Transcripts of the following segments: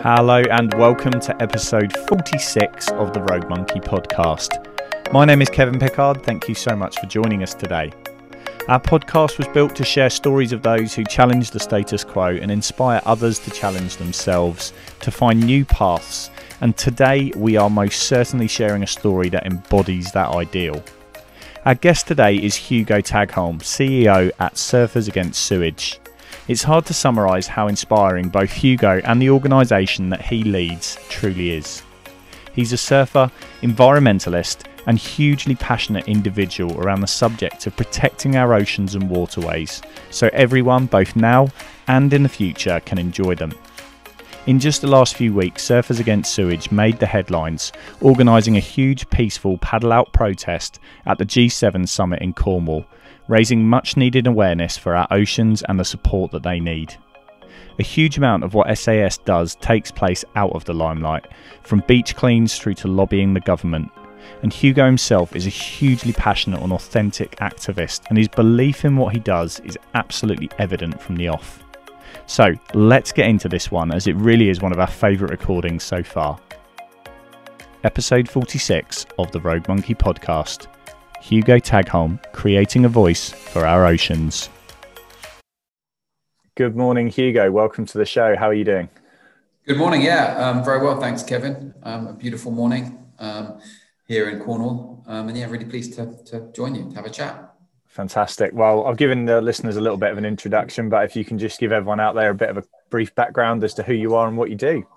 Hello and welcome to episode 46 of the Rogue Monkey podcast. My name is Kevin Pickard. Thank you so much for joining us today. Our podcast was built to share stories of those who challenge the status quo and inspire others to challenge themselves, to find new paths. And today we are most certainly sharing a story that embodies that ideal. Our guest today is Hugo Tagholm, CEO at Surfers Against Sewage. It's hard to summarise how inspiring both Hugo and the organisation that he leads truly is. He's a surfer, environmentalist and hugely passionate individual around the subject of protecting our oceans and waterways, so everyone, both now and in the future, can enjoy them. In just the last few weeks, Surfers Against Sewage made the headlines, organising a huge peaceful paddle-out protest at the G7 summit in Cornwall, raising much needed awareness for our oceans and the support that they need. A huge amount of what SAS does takes place out of the limelight, from beach cleans through to lobbying the government. And Hugo himself is a hugely passionate and authentic activist, and his belief in what he does is absolutely evident from the off. So let's get into this one, as it really is one of our favourite recordings so far. Episode 46 of the Rogue Monkey podcast. Hugo Tagholm, creating a voice for our oceans. Good morning, Hugo. Welcome to the show. How are you doing? Good morning. Yeah, very well. Thanks, Kevin. A beautiful morning here in Cornwall. And yeah, really pleased to join you, to have a chat. Fantastic. Well, I've given the listeners a little bit of an introduction, but if you can just give everyone out there a bit of a brief background as to who you are and what you do.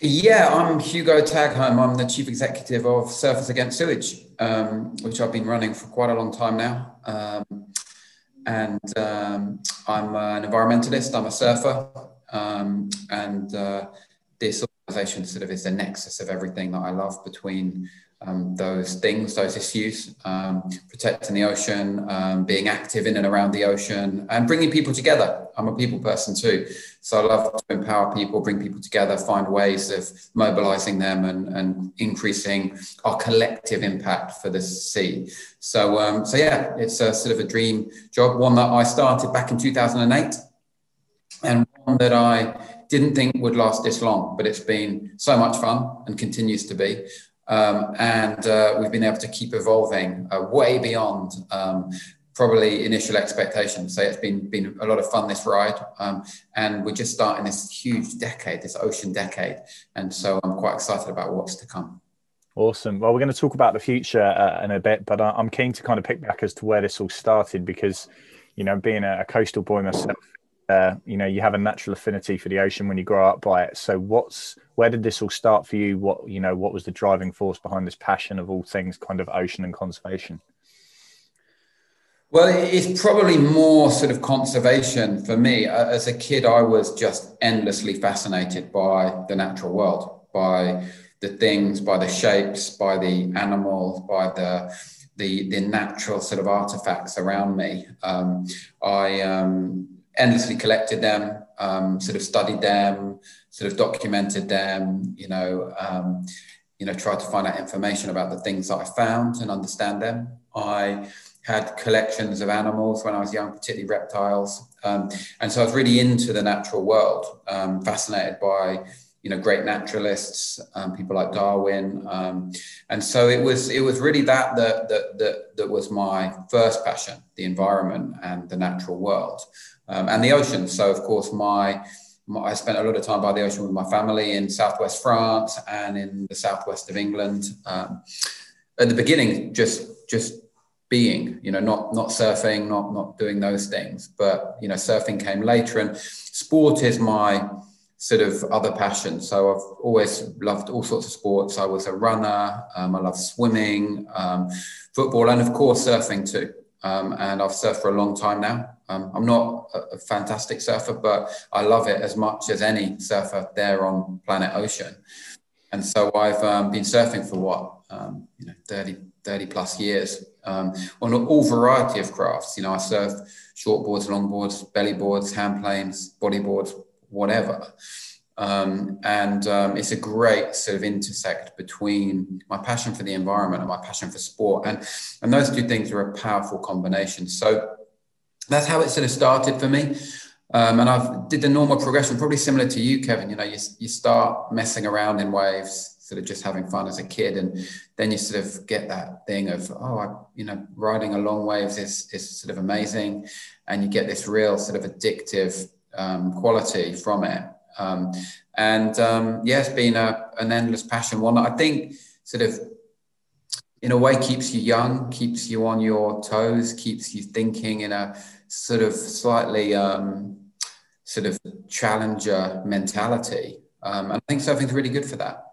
Yeah, I'm Hugo Tagholm. I'm the Chief Executive of Surfers Against Sewage, which I've been running for quite a long time now. I'm an environmentalist, I'm a surfer, and this organisation sort of is the nexus of everything that I love between those things, those issues, protecting the ocean, being active in and around the ocean, and bringing people together. I'm a people person too, so I love to empower people, bring people together, find ways of mobilising them and increasing our collective impact for the sea. So yeah, it's a sort of a dream job, one that I started back in 2008, and one that I didn't think would last this long, but it's been so much fun and continues to be. We've been able to keep evolving way beyond probably initial expectations. So it's been a lot of fun, this ride. And we're just starting this huge decade, this ocean decade. And so I'm quite excited about what's to come. Awesome. Well, we're going to talk about the future in a bit, but I'm keen to kind of pick back as to where this all started because, you know, being a coastal boy myself, you know, you have a natural affinity for the ocean when you grow up by it. So where did this all start for you? What was the driving force behind this passion of all things kind of ocean and conservation? Well, it's probably more sort of conservation for me. As a kid, I was just endlessly fascinated by the natural world, by the things, by the shapes, by the animals, by the natural sort of artifacts around me. I endlessly collected them, sort of studied them, sort of documented them, tried to find out information about the things that I found and understand them. I had collections of animals when I was young, particularly reptiles. And so I was really into the natural world, fascinated by, great naturalists, people like Darwin. And so it was really that was my first passion, the environment and the natural world. And the ocean. So, of course, I spent a lot of time by the ocean with my family in southwest France and in the southwest of England. At the beginning, just being, not surfing, not doing those things. But, surfing came later, and sport is my sort of other passion. So I've always loved all sorts of sports. I was a runner. I love swimming, football, and, of course, surfing too. And I've surfed for a long time now. I'm not a fantastic surfer, but I love it as much as any surfer there on planet Ocean. And so I've been surfing for 30 plus years on all variety of crafts. I surf shortboards, longboards, belly boards, hand planes, bodyboards, whatever. It's a great sort of intersect between my passion for the environment and my passion for sport. And those two things are a powerful combination. So that's how it sort of started for me. And I've did the normal progression, probably similar to you, Kevin. You know, you start messing around in waves, sort of just having fun as a kid, and then you sort of get that thing of, riding along waves is sort of amazing, and you get this real sort of addictive quality from it. It's been an endless passion. One that I think sort of, in a way, keeps you young, keeps you on your toes, keeps you thinking in a sort of slightly sort of challenger mentality. And I think surfing's really good for that.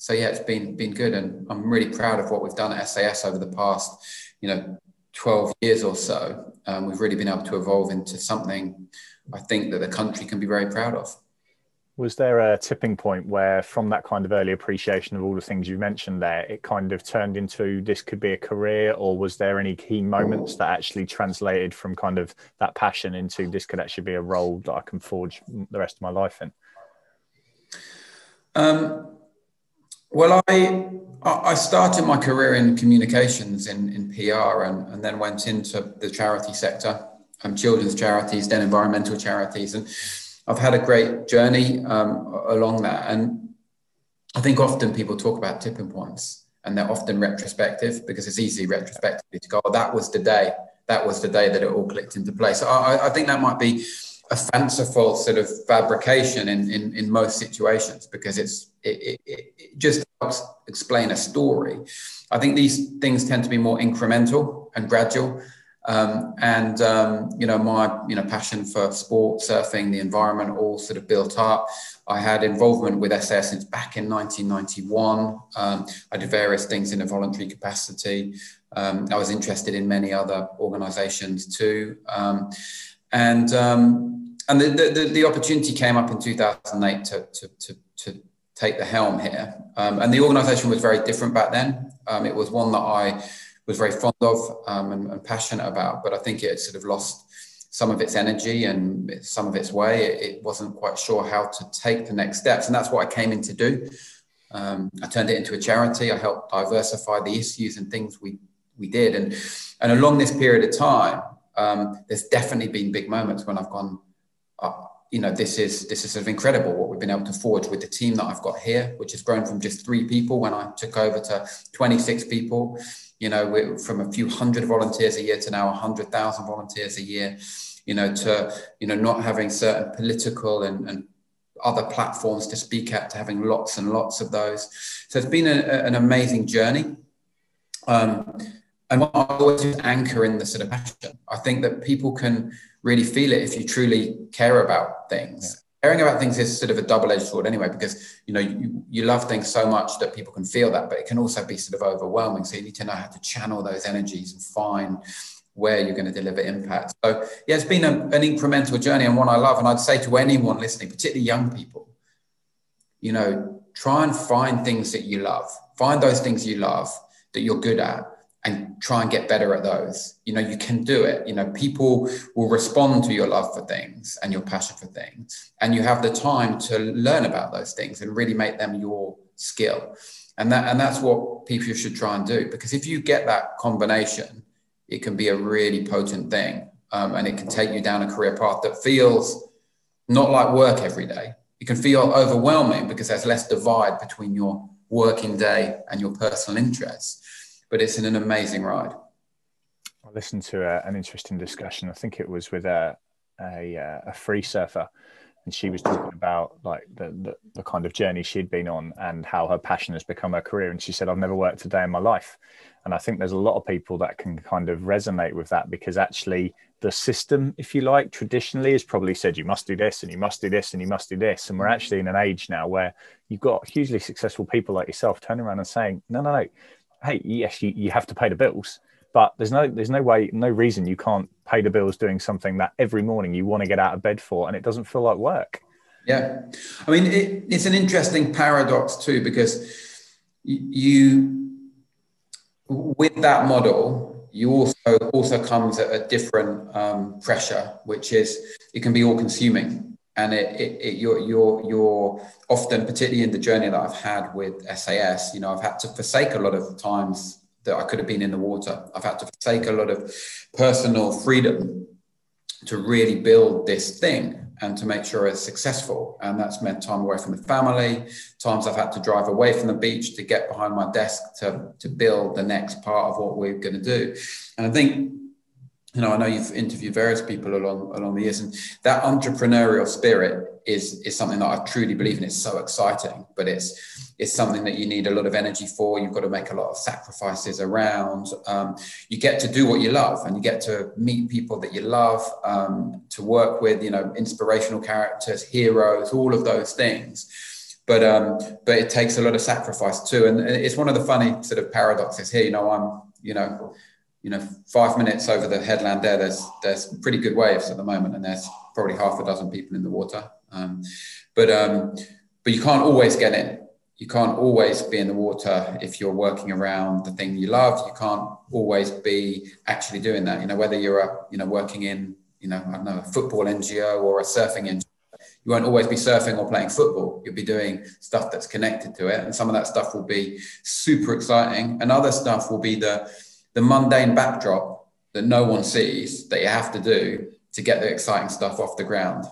It's been good, and I'm really proud of what we've done at SAS over the past, 12 years or so. We've really been able to evolve into something I think that the country can be very proud of. Was there a tipping point where, from that kind of early appreciation of all the things you mentioned there, it kind of turned into this could be a career, or was there any key moments that actually translated from kind of that passion into this could actually be a role that I can forge the rest of my life in? Well, I started my career in communications in PR, and then went into the charity sector, children's charities, then environmental charities. And I've had a great journey along that. And I think often people talk about tipping points, and they're often retrospective, because it's easy retrospectively to go, oh, that was the day that it all clicked into place. So I think that might be a fanciful sort of fabrication in most situations, because it just helps explain a story. I think these things tend to be more incremental and gradual. My passion for sport, surfing, the environment, all sort of built up. I had involvement with SAS since back in 1991. I did various things in a voluntary capacity. I was interested in many other organizations too. And the opportunity came up in 2008 to take the helm here. And the organization was very different back then. It was one that I was very fond of and passionate about, but I think it sort of lost some of its energy and some of its way. It wasn't quite sure how to take the next steps, and that's what I came in to do. I turned it into a charity. I helped diversify the issues and things we did, and along this period of time, there's definitely been big moments when I've gone, this is sort of incredible what we've been able to forge with the team that I've got here, which has grown from just 3 people when I took over to 26 people. We're from a few hundred volunteers a year to now 100,000 volunteers a year, to not having certain political and other platforms to speak at, to having lots and lots of those. So it's been an amazing journey. And what I always anchor in the sort of passion. I think that people can really feel it if you truly care about things. Yeah. Caring about things is sort of a double-edged sword anyway, because, you love things so much that people can feel that, but it can also be sort of overwhelming. So you need to know how to channel those energies and find where you're going to deliver impact. So yeah, it's been an incremental journey, and one I love. And I'd say to anyone listening, particularly young people, try and find things that you love. Find those things you love that you're good at, and try and get better at those. You can do it. People will respond to your love for things and your passion for things. And you have the time to learn about those things and really make them your skill. And that's what people should try and do. Because if you get that combination, it can be a really potent thing. And it can take you down a career path that feels not like work every day. It can feel overwhelming because there's less divide between your working day and your personal interests. But it's an amazing ride. I listened to an interesting discussion. I think it was with a free surfer, and she was talking about like the kind of journey she'd been on and how her passion has become her career. And she said, I've never worked a day in my life. And I think there's a lot of people that can kind of resonate with that, because actually the system, if you like, traditionally has probably said you must do this and you must do this and you must do this. And we're actually in an age now where you've got hugely successful people like yourself turning around and saying, no. Hey, yes, you have to pay the bills, but there's no way, no reason you can't pay the bills doing something that every morning you want to get out of bed for, and it doesn't feel like work. Yeah. I mean, it's an interesting paradox too, because with that model, you also comes at a different pressure, which is it can be all consuming. And you're often, particularly in the journey that I've had with SAS, I've had to forsake a lot of times that I could have been in the water. I've had to forsake a lot of personal freedom to really build this thing and to make sure it's successful. And that's meant time away from the family, times I've had to drive away from the beach to get behind my desk to build the next part of what we're going to do. And I think, I know you've interviewed various people along the years, and that entrepreneurial spirit is something that I truly believe in. It's so exciting, but it's something that you need a lot of energy for. You've got to make a lot of sacrifices around. You get to do what you love, and you get to meet people that you love, to work with, inspirational characters, heroes, all of those things. But it takes a lot of sacrifice too. And it's one of the funny sort of paradoxes here. I'm 5 minutes over the headland there's pretty good waves at the moment, and there's probably half a dozen people in the water. But you can't always get in. You can't always be in the water if you're working around the thing you love. You can't always be actually doing that. Whether you're working in, I don't know, a football NGO or a surfing NGO, you won't always be surfing or playing football. You'll be doing stuff that's connected to it. And some of that stuff will be super exciting. And other stuff will be the mundane backdrop that no one sees, that you have to do to get the exciting stuff off the ground.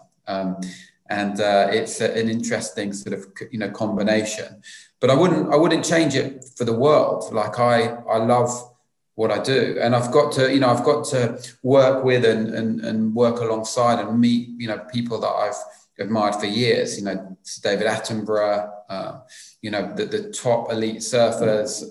It's an interesting sort of, combination, but I wouldn't change it for the world. Like I love what I do, and I've got to work with and work alongside and meet, people that I've admired for years, David Attenborough, the top elite surfers,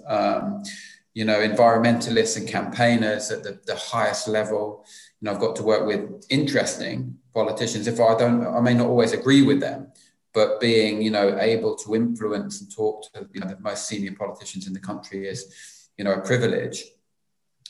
environmentalists and campaigners at the highest level. I've got to work with interesting politicians. I may not always agree with them, but being, able to influence and talk to, the most senior politicians in the country is, a privilege.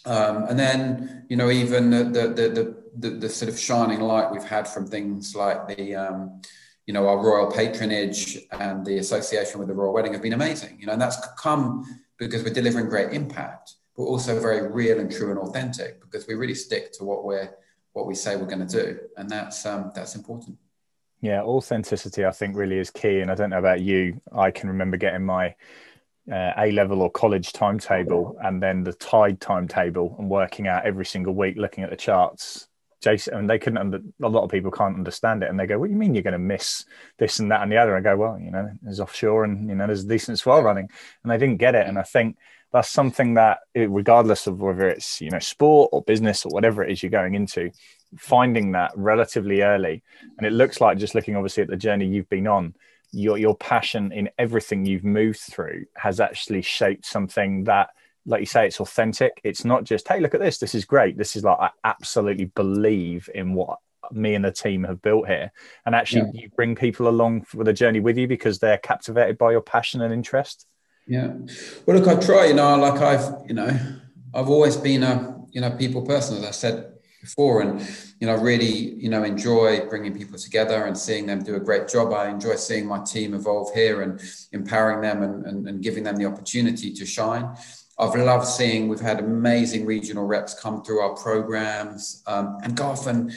And then, even the sort of shining light we've had from things like the, our royal patronage and the association with the royal wedding have been amazing, and that's come because we're delivering great impact, but also very real and true and authentic, because we really stick to what we say we're going to do. And that's important. Yeah. Authenticity, I think, really is key. And I don't know about you, I can remember getting my A-level or college timetable and then the Tide timetable and working out every single week, looking at the charts. Jason, and they couldn't, a lot of people can't understand it. And they go, what do you mean you're going to miss this and that and the other? And I go, well, there's offshore and, there's a decent swell running. And they didn't get it. And I think that's something that, regardless of whether it's, sport or business or whatever it is you're going into, finding that relatively early. And it looks like, just looking obviously at the journey you've been on, your passion in everything you've moved through has actually shaped something that, like you say, it's authentic. It's not just, hey, look at this. This is great. This is like, I absolutely believe in what me and the team have built here. And actually you bring people along for the journey with you because they're captivated by your passion and interest. Yeah. Well, look, I try, I've always been a people person, as I said before, and, really, enjoy bringing people together and seeing them do a great job. I enjoy seeing my team evolve here and empowering them and giving them the opportunity to shine. I've loved seeing, we've had amazing regional reps come through our programs and go off and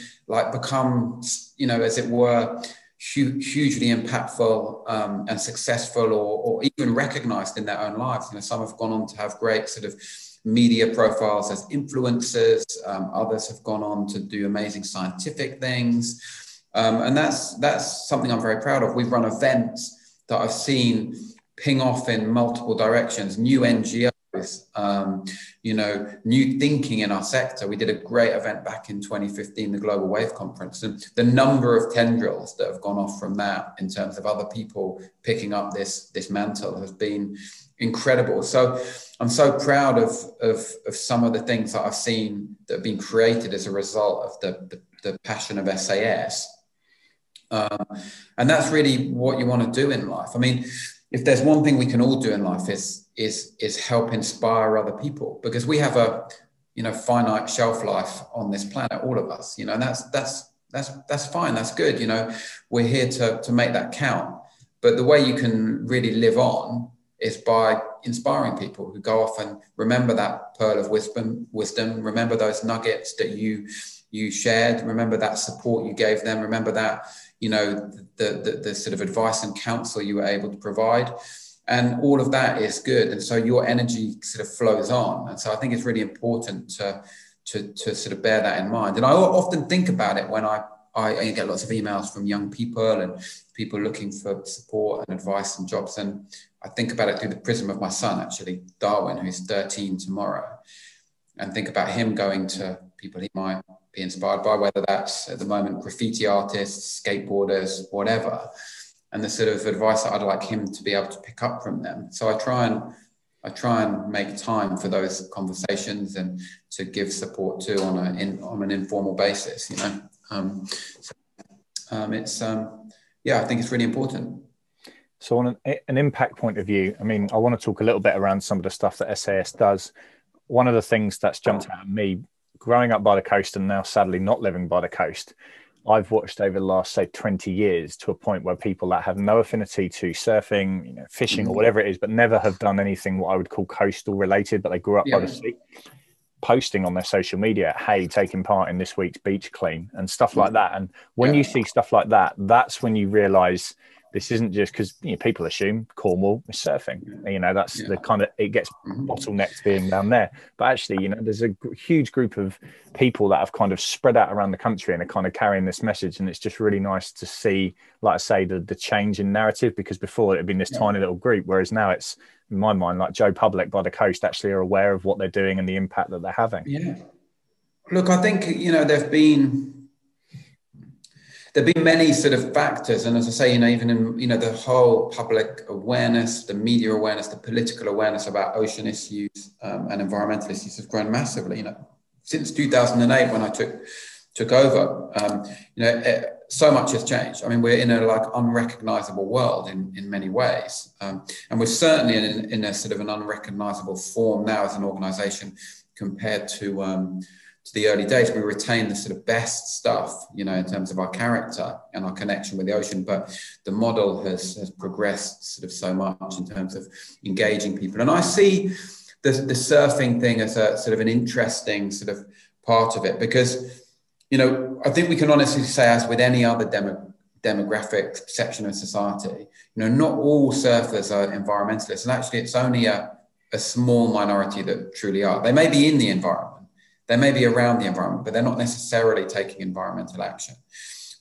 become, as it were, hugely impactful and successful or even recognized in their own lives. Some have gone on to have great sort of media profiles as influencers. Others have gone on to do amazing scientific things. And that's something I'm very proud of. We've run events that I've seen ping off in multiple directions, new NGOs, new thinking in our sector. We did a great event back in 2015, the Global Wave Conference, and the number of tendrils that have gone off from that in terms of other people picking up this mantle has been incredible. So I'm so proud of some of the things that I've seen that have been created as a result of the passion of SAS. And that's really what you want to do in life. I mean, if there's one thing we can all do in life is help inspire other people, because we have a finite shelf life on this planet, all of us, and that's fine, that's good. We're here to make that count. But the way you can really live on is by inspiring people who go off and remember that pearl of wisdom, remember those nuggets that you shared, remember that support you gave them, remember that the sort of advice and counsel you were able to provide. And all of that is good. And so your energy sort of flows on. And so I think it's really important to sort of bear that in mind. And I often think about it when I get lots of emails from young people and people looking for support and advice and jobs. And I think about it through the prism of my son, actually, Darwin, who's 13 tomorrow, and think about him going to people he might be inspired by, whether that's at the moment graffiti artists, skateboarders, whatever, and the sort of advice that I'd like him to be able to pick up from them. So I try and make time for those conversations and to give support to on an informal basis, you know. I think it's really important. So on an impact point of view, I mean, I want to talk a little bit around some of the stuff that SAS does. One of the things that's jumped out at me, growing up by the coast and now sadly not living by the coast, I've watched over the last, say, 20 years to a point where people that have no affinity to surfing, you know, fishing or whatever it is, but never have done anything what I would call coastal related, but they grew up by the sea, posting on their social media, hey, taking part in this week's beach clean and stuff like that. And when you see stuff like that, that's when you realize this isn't just because, you know, people assume Cornwall is surfing, you know, that's the kind of, it gets bottlenecked being down there. But actually, you know, there's a huge group of people that have kind of spread out around the country and are kind of carrying this message. And it's just really nice to see, like I say, the change in narrative, because before it had been this tiny little group, whereas now it's, in my mind, like Joe Public by the coast actually are aware of what they're doing and the impact that they're having. Yeah. Look, I think, you know, there've been many sort of factors. And as I say, you know, even in, you know, the whole public awareness, the media awareness, the political awareness about ocean issues and environmental issues has grown massively, you know, since 2008 when I took over. You know, so much has changed. I mean, we're in a like unrecognizable world in many ways. And we're certainly in a sort of an unrecognizable form now as an organization compared to the early days. We retain the sort of best stuff, you know, in terms of our character and our connection with the ocean, but the model has progressed sort of so much in terms of engaging people. And I see the surfing thing as a sort of an interesting sort of part of it, because, you know, I think we can honestly say, as with any other demographic section of society, you know, not all surfers are environmentalists, and actually it's only a small minority that truly are. They may be in the environment, they may be around the environment, but they're not necessarily taking environmental action.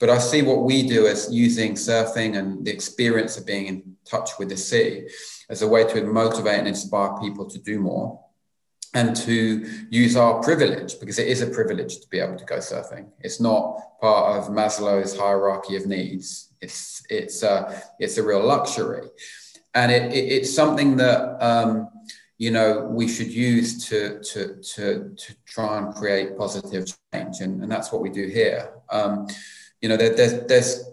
But I see what we do as using surfing and the experience of being in touch with the sea as a way to motivate and inspire people to do more and to use our privilege, because it is a privilege to be able to go surfing. It's not part of Maslow's hierarchy of needs. It's a real luxury. And it's something that, you know, we should use to try and create positive change. And that's what we do here. You know, there's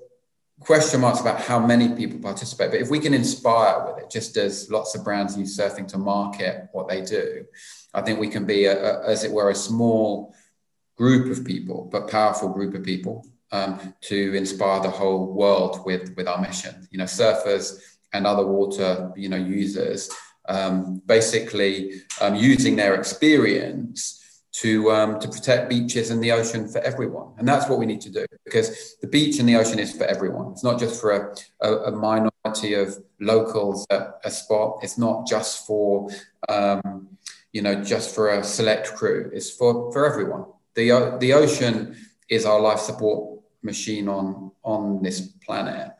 question marks about how many people participate, but if we can inspire with it, just as lots of brands use surfing to market what they do, I think we can be, as it were, a small group of people, but powerful group of people to inspire the whole world with our mission. You know, surfers and other water, you know, users, basically using their experience to protect beaches and the ocean for everyone. And that's what we need to do, because the beach and the ocean is for everyone. It's not just for a minority of locals at a spot. It's not just for, you know, just for a select crew. It's for everyone. The ocean is our life support machine on this planet,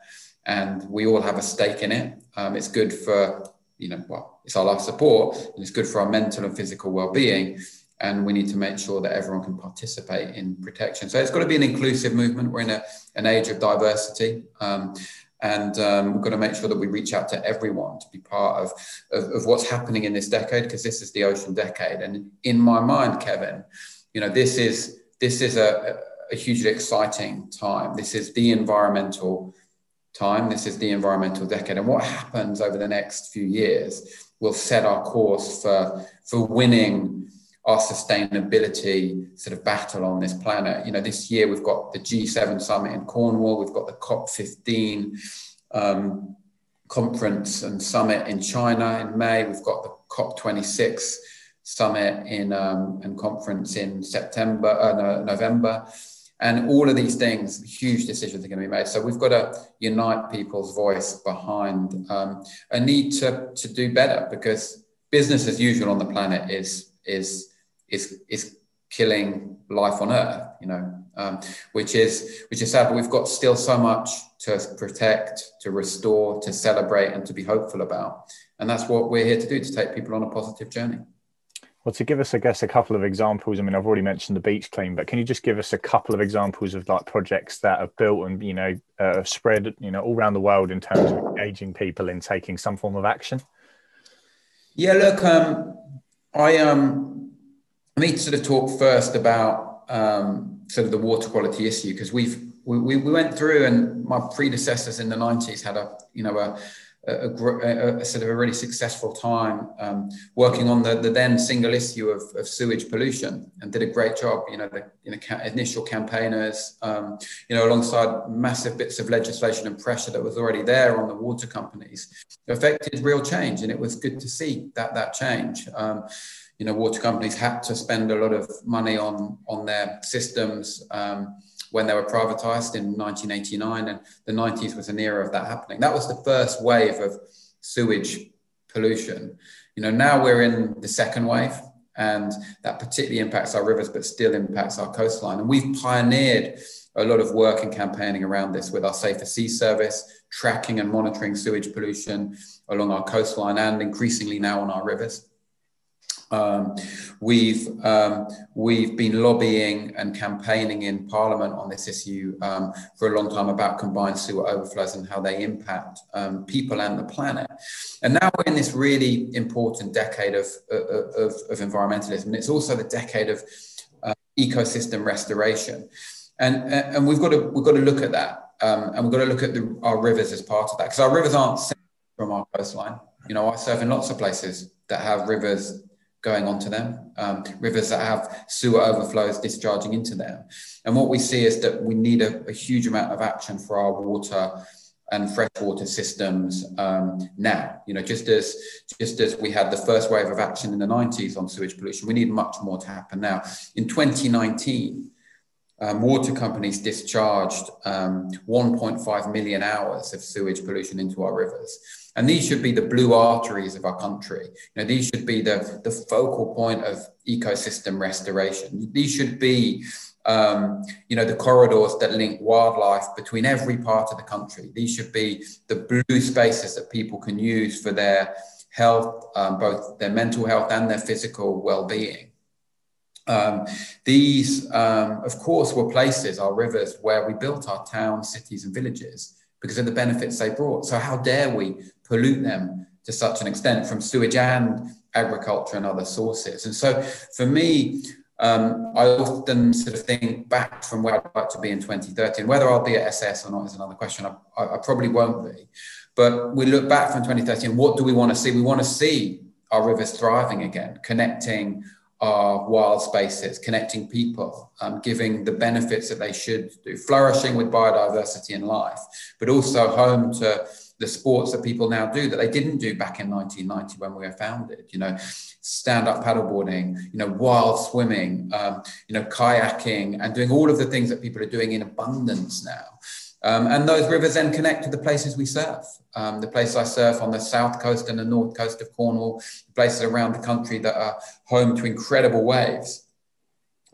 and we all have a stake in it. It's good for, you know, well, it's our life support, and it's good for our mental and physical well-being. And we need to make sure that everyone can participate in protection. So it's got to be an inclusive movement. We're in an age of diversity. And we've got to make sure that we reach out to everyone to be part of what's happening in this decade, because this is the ocean decade. And in my mind, Kevin, you know, this is a hugely exciting time. This is the environmental time. This is the environmental decade. And what happens over the next few years will set our course for winning our sustainability sort of battle on this planet. You know, this year we've got the G7 summit in Cornwall, we've got the COP15 conference and summit in China in May, we've got the COP26 summit and conference in November. And all of these things, huge decisions are going to be made. So we've got to unite people's voice behind a need to do better, because business as usual on the planet is killing life on Earth, which is sad. But we've got still so much to protect, to restore, to celebrate, and to be hopeful about. And that's what we're here to do, to take people on a positive journey. Well, to give us, I guess, a couple of examples, I mean, I've already mentioned the beach clean, but can you just give us a couple of examples of like projects that are built and, spread, all around the world in terms of engaging people in taking some form of action? Yeah, look, I need to sort of talk first about sort of the water quality issue, because we went through, and my predecessors in the 90s had a sort of a really successful time working on the then single issue of sewage pollution, and did a great job. The initial campaigners, alongside massive bits of legislation and pressure that was already there on the water companies, affected real change, and it was good to see that change. Water companies had to spend a lot of money on their systems when they were privatized in 1989, and the 90s was an era of that happening. That was the first wave of sewage pollution. Now we're in the second wave, and that particularly impacts our rivers, but still impacts our coastline. And we've pioneered a lot of work and campaigning around this with our Safer Sea Service, tracking and monitoring sewage pollution along our coastline, and increasingly now on our rivers. We've been lobbying and campaigning in Parliament on this issue for a long time, about combined sewer overflows and how they impact people and the planet. And now we're in this really important decade of environmentalism. And it's also the decade of ecosystem restoration. And we've got to look at that, and we've got to look at our rivers as part of that, because our rivers aren't separate from our coastline. I surf in lots of places that have rivers going onto them, rivers that have sewer overflows discharging into them. And what we see is that we need a huge amount of action for our water and freshwater systems now. Just as we had the first wave of action in the 90s on sewage pollution, we need much more to happen now. In 2019, water companies discharged 1.5 million hours of sewage pollution into our rivers. And these should be the blue arteries of our country. These should be the focal point of ecosystem restoration. These should be, the corridors that link wildlife between every part of the country. These should be the blue spaces that people can use for their health, both their mental health and their physical well-being. These, of course, were places, our rivers, where we built our towns, cities, and villages because of the benefits they brought. So how dare we pollute them to such an extent from sewage and agriculture and other sources? And so for me, I often sort of think back from where I'd like to be in 2030, and whether I'll be at SS or not is another question. I probably won't be. But we look back from 2030 and what do we want to see? We want to see our rivers thriving again, connecting our wild spaces, connecting people, giving the benefits that they should do, flourishing with biodiversity and life, but also home to the sports that people now do that they didn't do back in 1990 when we were founded. Stand-up paddleboarding, wild swimming, kayaking, and doing all of the things that people are doing in abundance now. And those rivers then connect to the places we surf. The place I surf on the south coast and the north coast of Cornwall, places around the country that are home to incredible waves.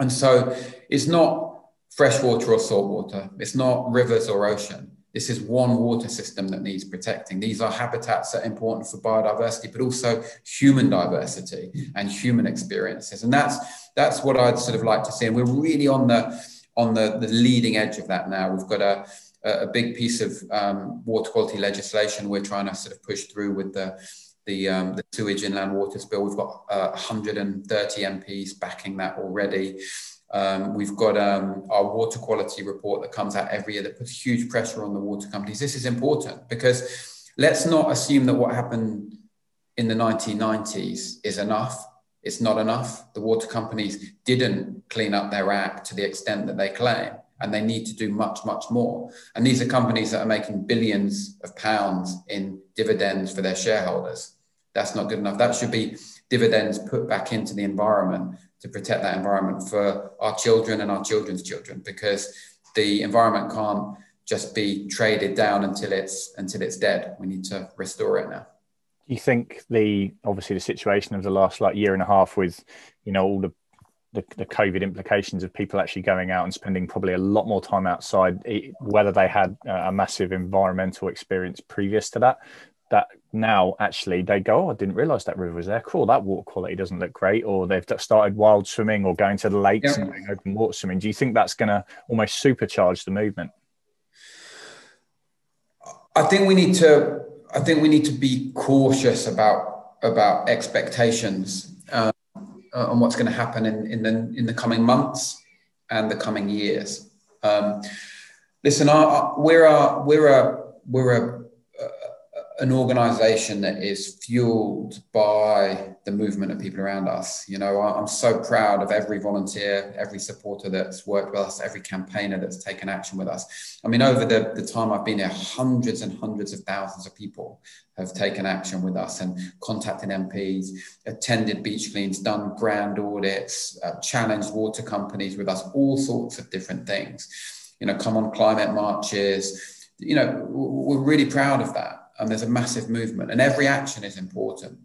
And so it's not freshwater or saltwater. It's not rivers or ocean. This is one water system that needs protecting. These are habitats that are important for biodiversity, but also human diversity and human experiences. And that's what I'd sort of like to see. And we're really on the leading edge of that now. We've got a big piece of water quality legislation we're trying to sort of push through with the Sewage Inland Waters Bill. We've got 130 MPs backing that already. We've got our water quality report that comes out every year that puts huge pressure on the water companies. This is important because let's not assume that what happened in the 1990s is enough. It's not enough. The water companies didn't clean up their act to the extent that they claim, and they need to do much, much more. And these are companies that are making billions of pounds in dividends for their shareholders. That's not good enough. That should be dividends put back into the environment to protect that environment for our children and our children's children, because the environment can't just be traded down until it's dead. We need to restore it now. Do you think obviously the situation of the last year and a half with, all the the COVID implications of people actually going out and spending probably a lot more time outside, whether they had a massive environmental experience previous to that, that now actually they go, oh, I didn't realize that river was there. Cool, that water quality doesn't look great. Or they've started wild swimming or going to the lakes and doing open water swimming. Do you think that's going to almost supercharge the movement? I think we need to be cautious about expectations on what's going to happen in the coming months and the coming years. Listen, we're an organization that is fueled by the movement of people around us. You know, I'm so proud of every volunteer, every supporter that's worked with us, every campaigner that's taken action with us. I mean, over the time I've been here, hundreds and hundreds of thousands of people have taken action with us and contacted MPs, attended beach cleans, done brand audits, challenged water companies with us, all sorts of different things. You know, come on climate marches. You know, we're really proud of that. And there's a massive movement, and every action is important.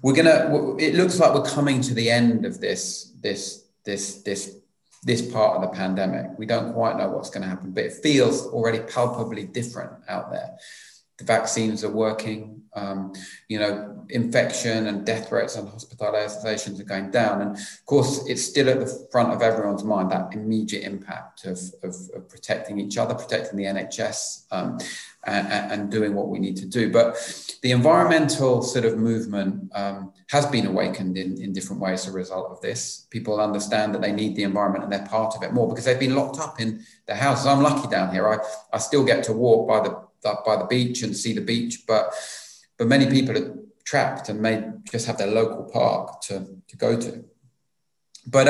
It looks like we're coming to the end of this part of the pandemic. We don't quite know what's going to happen, but it feels already palpably different out there. The vaccines are working, you know, infection and death rates and hospitalizations are going down. And of course, it's still at the front of everyone's mind, that immediate impact of protecting each other, protecting the NHS, and doing what we need to do. But the environmental sort of movement has been awakened in different ways as a result of this. People understand that they need the environment and they're part of it more because they've been locked up in their houses. I'm lucky down here. I still get to walk by the beach and see the beach, but many people are trapped and may just have their local park to go to. But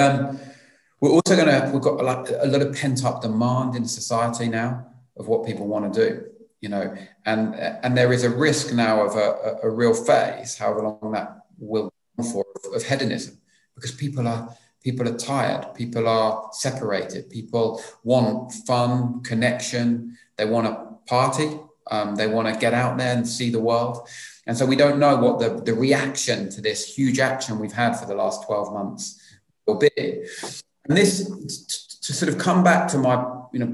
we've got a lot of pent up demand in society now of what people want to do, you know, and there is a risk now of a real phase, however long that will go for, of hedonism, because people are tired, people are separated, people want fun, connection, they want to party, they want to get out there and see the world. And so we don't know what the reaction to this huge action we've had for the last 12 months will be. And this, to sort of come back to my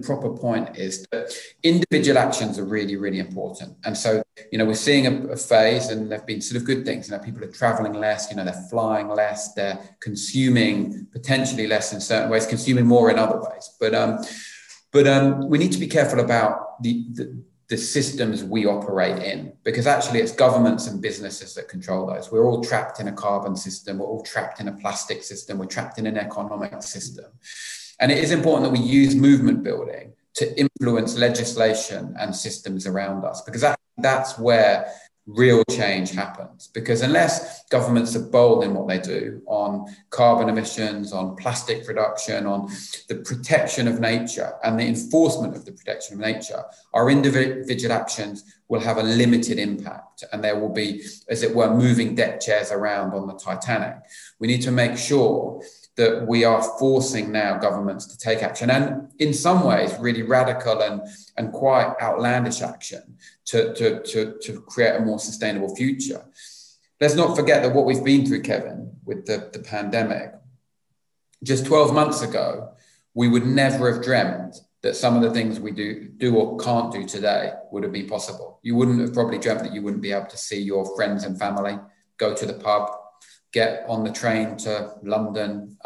proper point, is that individual actions are really, really important. And so, you know, we're seeing a phase, and there've been sort of good things. You know, people are traveling less, you know, they're flying less, they're consuming potentially less in certain ways, consuming more in other ways. But we need to be careful about the systems we operate in, because actually it's governments and businesses that control those. We're all trapped in a carbon system. We're all trapped in a plastic system. We're trapped in an economic system. And it is important that we use movement building to influence legislation and systems around us, because that's where real change happens. Because unless governments are bold in what they do on carbon emissions, on plastic production, on the protection of nature and the enforcement of the protection of nature, our individual actions will have a limited impact, and there will be, as it were, moving deck chairs around on the Titanic. We need to make sure that we are forcing now governments to take action, and in some ways really radical and quite outlandish action to create a more sustainable future. Let's not forget that what we've been through, Kevin, with the pandemic, just 12 months ago, we would never have dreamt that some of the things we do or can't do today would have been possible. You wouldn't have probably dreamt that you wouldn't be able to see your friends and family, go to the pub, get on the train to London,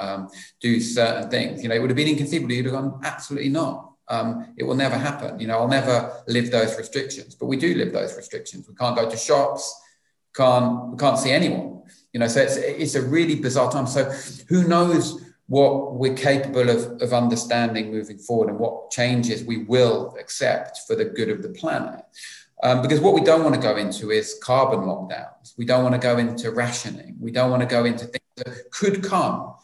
do certain things. You know, it would have been inconceivable. You'd have gone, absolutely not. It will never happen. You know, I'll never live those restrictions, but we do live those restrictions. We can't go to shops, we can't see anyone. You know, so it's a really bizarre time. So who knows what we're capable of understanding moving forward, and what changes we will accept for the good of the planet. Because what we don't want to go into is carbon lockdowns. We don't want to go into rationing. We don't want to go into things that could come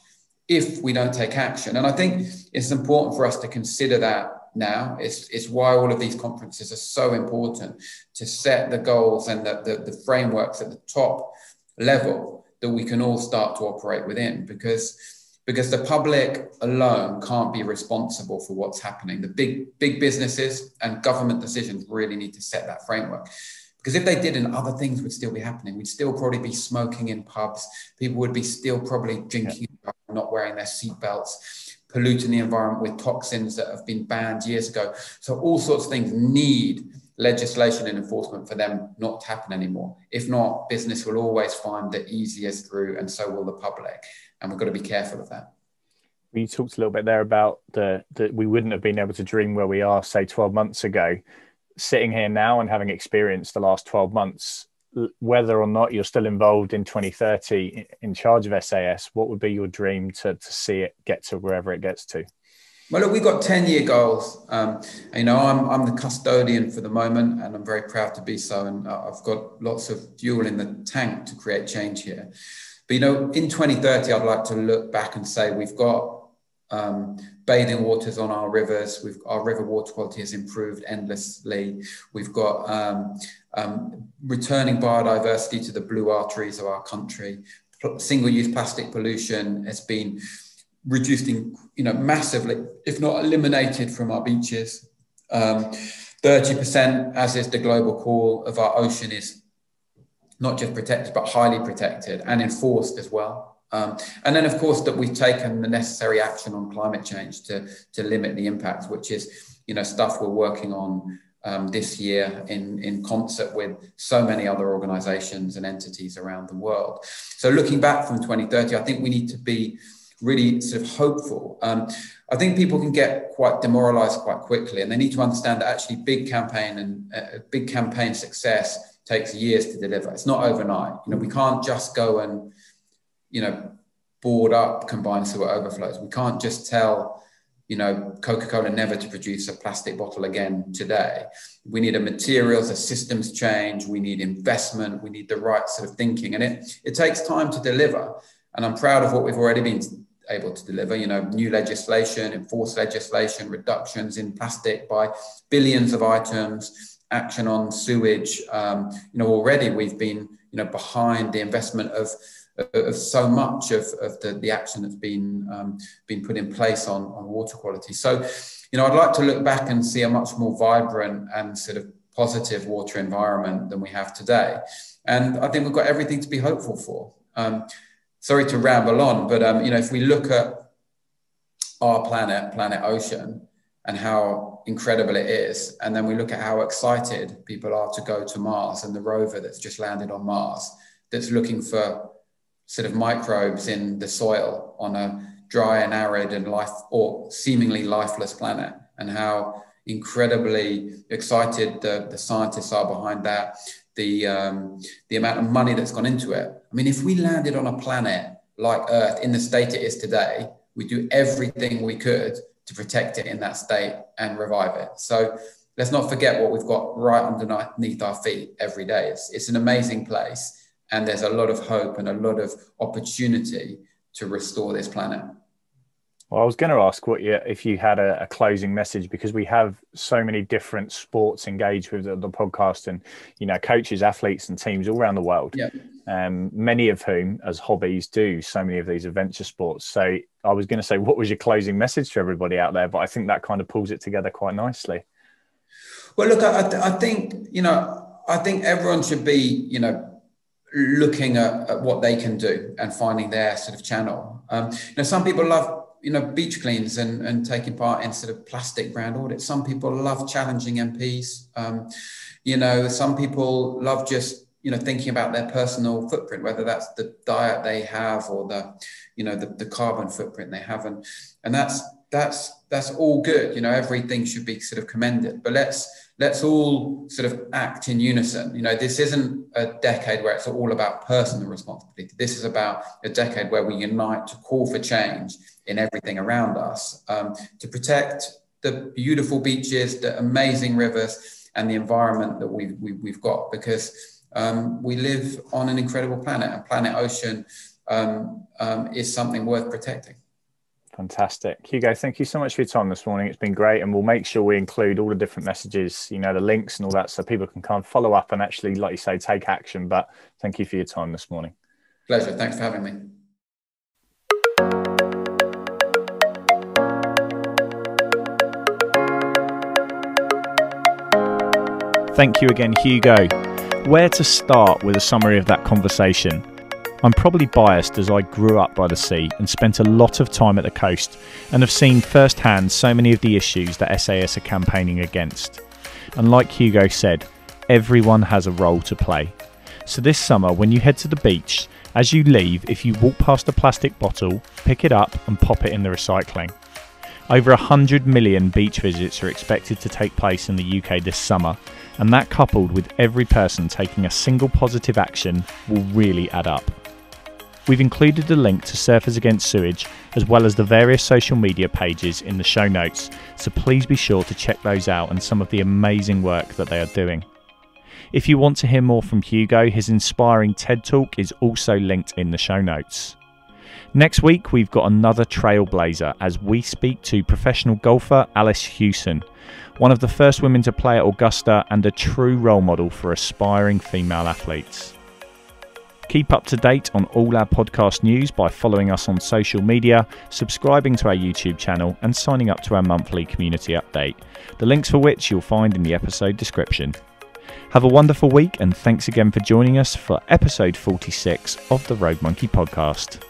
if we don't take action. And I think it's important for us to consider that now. It's why all of these conferences are so important, to set the goals and the frameworks at the top level that we can all start to operate within, because the public alone can't be responsible for what's happening. The big businesses and government decisions really need to set that framework. Because if they didn't, other things would still be happening. We'd still probably be smoking in pubs. People would be still probably drinking in not wearing their seatbelts, polluting the environment with toxins that have been banned years ago. So all sorts of things need legislation and enforcement for them not to happen anymore. If not, business will always find the easiest route, and so will the public. And we've got to be careful of that. You talked a little bit there about that we wouldn't have been able to dream where we are, say, 12 months ago. Sitting here now and having experienced the last 12 months, whether or not you're still involved in 2030 in charge of SAS, what would be your dream to see it get to wherever it gets to? Well, look, we've got 10-year goals. You know, I'm the custodian for the moment, and I'm very proud to be so. And I've got lots of fuel in the tank to create change here. But, you know, in 2030, I'd like to look back and say we've got bathing waters on our rivers. Our river water quality has improved endlessly. We've got returning biodiversity to the blue arteries of our country. Single-use plastic pollution has been reducing, you know, massively, if not eliminated from our beaches. 30%, as is the global call, of our ocean is not just protected, but highly protected and enforced as well. And then, of course, that we've taken the necessary action on climate change to limit the impacts, which is, you know, stuff we're working on this year in concert with so many other organizations and entities around the world. So looking back from 2030, I think we need to be really sort of hopeful. I think people can get quite demoralized quite quickly, and they need to understand that actually big campaign success takes years to deliver. It's not overnight. You know, we can't just go and, you know, board up combined sewer overflows. We can't just tell, you know, Coca-Cola never to produce a plastic bottle again today. We need a materials, a systems change. We need investment. We need the right sort of thinking. And it takes time to deliver. And I'm proud of what we've already been able to deliver, you know, new legislation, enforced legislation, reductions in plastic by billions of items, action on sewage. You know, already we've been, you know, behind the investment of so much of the action that's been put in place on water quality. So, you know, I'd like to look back and see a much more vibrant and sort of positive water environment than we have today. And I think we've got everything to be hopeful for. Sorry to ramble on, but, you know, if we look at our planet ocean, and how incredible it is, and then we look at how excited people are to go to Mars and the rover that's just landed on Mars, that's looking for sort of microbes in the soil on a dry and arid and seemingly lifeless planet, and how incredibly excited the scientists are behind that, the amount of money that's gone into it. I mean, if we landed on a planet like Earth in the state it is today, we'd do everything we could to protect it in that state and revive it. So let's not forget what we've got right underneath our feet every day. It's an amazing place, and there's a lot of hope and a lot of opportunity to restore this planet. Well, I was going to ask if you had a closing message, because we have so many different sports engaged with the podcast, and, you know, coaches, athletes and teams all around the world, many of whom as hobbies do so many of these adventure sports. So I was going to say, what was your closing message to everybody out there? But I think that kind of pulls it together quite nicely. Well, look, I think, you know, I think everyone should be, you know, looking at what they can do and finding their sort of channel. You know, some people love, you know, beach cleans and taking part in sort of plastic brand audits. Some people love challenging MPs. You know, some people love just, you know, thinking about their personal footprint, whether that's the diet they have or the, you know, the carbon footprint they have. And that's all good. You know, everything should be sort of commended, but let's all sort of act in unison. You know, this isn't a decade where it's all about personal responsibility. This is about a decade where we unite to call for change in everything around us, to protect the beautiful beaches, the amazing rivers, and the environment that we've got, because we live on an incredible planet, and planet ocean is something worth protecting. Fantastic. Hugo, thank you so much for your time this morning. It's been great, and we'll make sure we include all the different messages, you know, the links and all that, so people can kind of follow up and actually, like you say, take action. But thank you for your time this morning. Pleasure. Thanks for having me. Thank you again, Hugo. Where to start with a summary of that conversation? I'm probably biased as I grew up by the sea and spent a lot of time at the coast and have seen firsthand so many of the issues that SAS are campaigning against. And like Hugo said, everyone has a role to play. So this summer, when you head to the beach, as you leave, if you walk past a plastic bottle, pick it up and pop it in the recycling. Over 100 million beach visits are expected to take place in the UK this summer, and that coupled with every person taking a single positive action will really add up. We've included a link to Surfers Against Sewage as well as the various social media pages in the show notes, so please be sure to check those out and some of the amazing work that they are doing. If you want to hear more from Hugo, his inspiring TED Talk is also linked in the show notes. Next week, we've got another trailblazer as we speak to professional golfer Alice Hewson, one of the first women to play at Augusta and a true role model for aspiring female athletes. Keep up to date on all our podcast news by following us on social media, subscribing to our YouTube channel and signing up to our monthly community update, the links for which you'll find in the episode description. Have a wonderful week and thanks again for joining us for episode 46 of the Rogue Monkey podcast.